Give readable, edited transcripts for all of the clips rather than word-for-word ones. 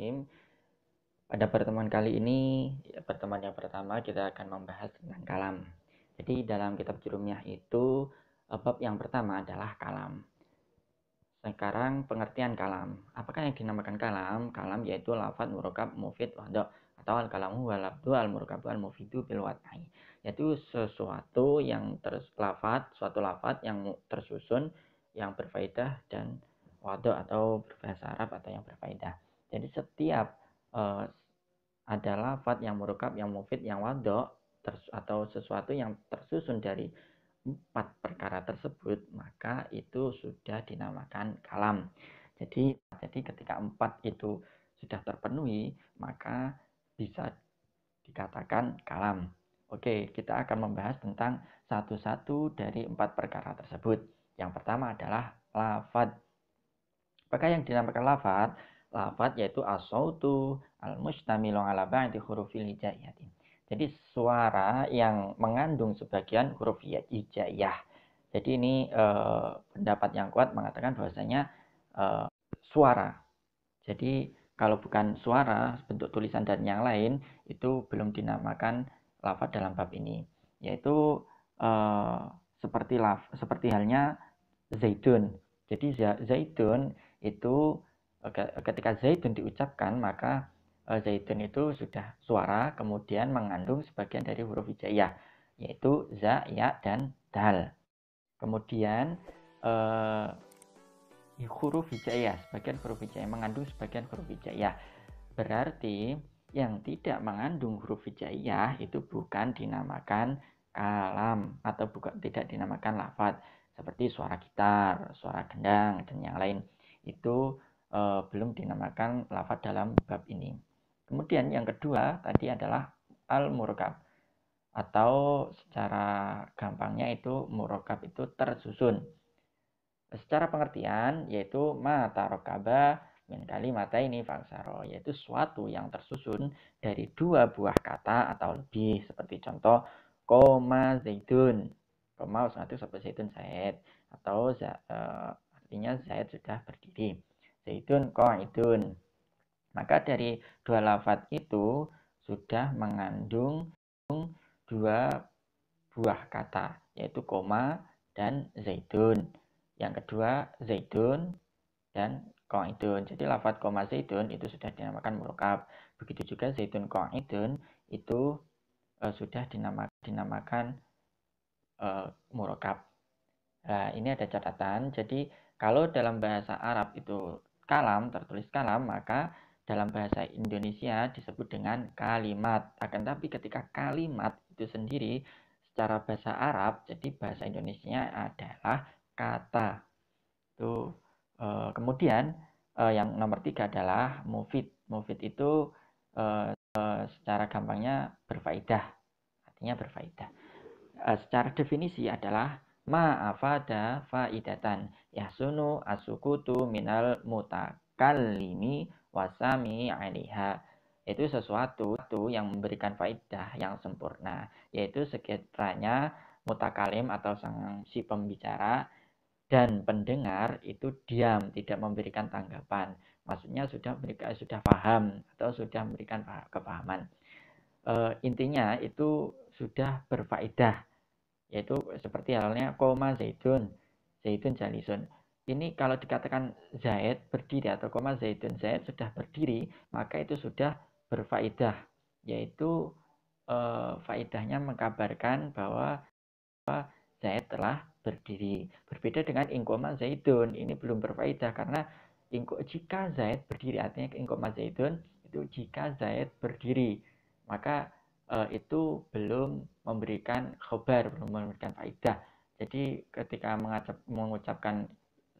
Bismillahirrahmanirrahim. Pada pertemuan kali ini, pertemuan yang pertama kita akan membahas tentang kalam. Jadi dalam kitab Jurumiyah itu bab yang pertama adalah kalam. Sekarang pengertian kalam. Apakah yang dinamakan kalam? Kalam yaitu lafadz murakkab mufid wahda atau al-kalamu wal lafdhu al-murakkab al mufidu bil wad'i. Yaitu suatu lafadz yang tersusun yang berfaedah dan wada atau berbahasa Arab atau yang berfaedah. Jadi setiap ada lafadz yang murakkab, yang mufid, yang wada atau sesuatu yang tersusun dari 4 perkara tersebut, maka itu sudah dinamakan kalam. Jadi ketika 4 itu sudah terpenuhi, maka bisa dikatakan kalam. Oke, kita akan membahas tentang satu-satu dari 4 perkara tersebut. Yang pertama adalah lafadz. Apakah yang dinamakan lafadz? Lafadz yaitu as-sautu al-mustamilu ala ba'di hurufil hijaiyati. Jadi suara yang mengandung sebagian huruf hijaiyah. Jadi ini pendapat yang kuat mengatakan bahwasanya suara. Jadi kalau bukan suara, bentuk tulisan dan yang lain itu belum dinamakan lafadz dalam bab ini. Yaitu seperti halnya zaidun. Jadi zaidun itu ketika zaidun diucapkan, maka zaitun itu sudah suara kemudian mengandung sebagian dari huruf hijaiyah, yaitu za, ya, dan dal. Kemudian huruf hijaiyah, sebagian huruf hijaiyah mengandung sebagian huruf hijaiyah. Berarti yang tidak mengandung huruf hijaiyah itu bukan dinamakan kalam atau tidak dinamakan lafadz. Seperti suara gitar, suara gendang, dan yang lain. Itu belum dinamakan lafadz dalam bab ini. Kemudian yang kedua tadi adalah al-murakkab. Atau secara gampangnya itu murakkab itu tersusun. Secara pengertian yaitu ma tarokkaba min kalimataini faksaro, yaitu suatu yang tersusun dari 2 buah kata atau lebih. Seperti contoh koma zaidun. Koma satu sampai zaidun zaid, atau artinya zaid sudah berdiri. Zaidun qaidun. Maka dari 2 lafadz itu sudah mengandung 2 buah kata, yaitu koma dan zaidun. Yang kedua zaidun dan qaidun. Jadi lafadz koma zaidun itu sudah dinamakan murakkab. Begitu juga zaidun qaidun itu sudah dinamakan murakkab. Nah, ini ada catatan. Jadi kalau dalam bahasa Arab itu kalam, tertulis kalam, maka dalam bahasa Indonesia disebut dengan kalimat. Akan tapi ketika kalimat itu sendiri secara bahasa Arab, jadi bahasa Indonesia adalah kata. Itu kemudian yang nomor 3 adalah mufid. Mufid itu secara gampangnya berfaedah. Artinya berfaedah. Secara definisi adalah ma'afada faidatan yahsunu asukutu minal mutakallimi wasami alaiha. Itu sesuatu yang memberikan faedah yang sempurna, yaitu sekiranya mutakalim atau si pembicara dan pendengar itu diam, tidak memberikan tanggapan. Maksudnya sudah paham atau sudah memberikan kepahaman. Intinya itu sudah berfaedah, yaitu seperti halnya koma zaidun, zaidun jalisun. Ini kalau dikatakan zaid berdiri atau koma zaidun zaid sudah berdiri, maka itu sudah berfaedah, yaitu faedahnya mengkabarkan bahwa zaid telah berdiri. Berbeda dengan ingkoma zaidun, ini belum berfaedah karena jika zaid berdiri, artinya ingkoma zaidun itu jika zaid berdiri, maka itu belum memberikan khobar, belum memberikan faedah. Jadi ketika mengucapkan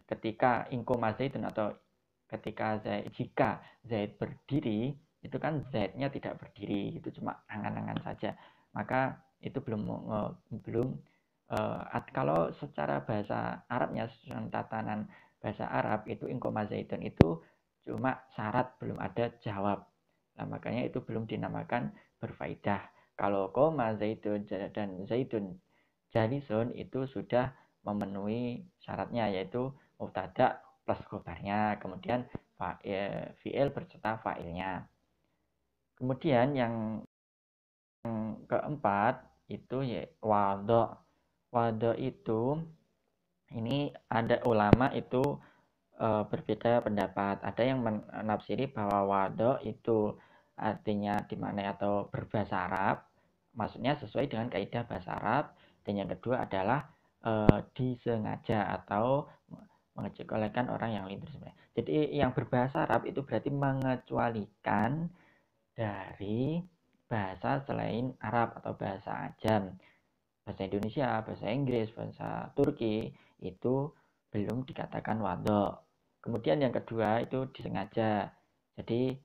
ketika ingkoma zaidun atau jika zaid berdiri, itu kan zaidnya tidak berdiri, itu cuma angan-angan saja. Maka itu belum kalau secara bahasa Arabnya, tatanan bahasa Arab itu ingkoma zaidun itu cuma syarat, belum ada jawab. Nah, makanya itu belum dinamakan berfaedah. Kalau koma zaidun dan zaidun jalisun itu sudah memenuhi syaratnya, yaitu mubtada plus khobarnya, kemudian fi'il berserta fa'ilnya. Kemudian yang keempat itu ya wadho. Wadho itu ini ada ulama itu berbeda pendapat. Ada yang menafsiri bahwa wadho itu artinya di mana atau berbahasa Arab, maksudnya sesuai dengan kaidah bahasa Arab. Dan yang kedua adalah disengaja atau mengecualikan orang yang lintur sebenarnya. Jadi yang berbahasa Arab itu berarti mengecualikan dari bahasa selain Arab atau bahasa ajam. Bahasa Indonesia, bahasa Inggris, bahasa Turki itu belum dikatakan wadho. Kemudian yang kedua itu disengaja. Jadi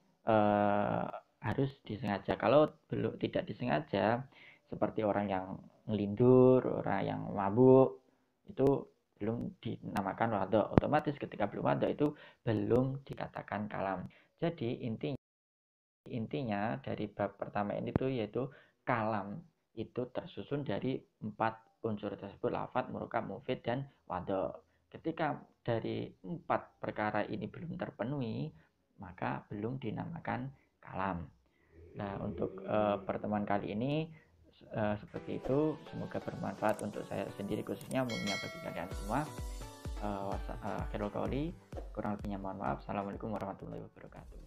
harus disengaja. Kalau belum tidak disengaja, seperti orang yang ngelindur, orang yang mabuk, itu belum dinamakan wadho. Otomatis ketika belum wadho itu belum dikatakan kalam. Jadi intinya dari bab pertama ini tuh yaitu kalam itu tersusun dari 4 unsur tersebut: lafadz, murokab, mufid, dan wadho. Ketika dari 4 perkara ini belum terpenuhi, maka belum dinamakan kalam. Nah, untuk pertemuan kali ini seperti itu. Semoga bermanfaat untuk saya sendiri khususnya, umumnya bagi kalian semua. Akhirul qauli, kurang lebihnya mohon maaf. Assalamualaikum warahmatullahi wabarakatuh.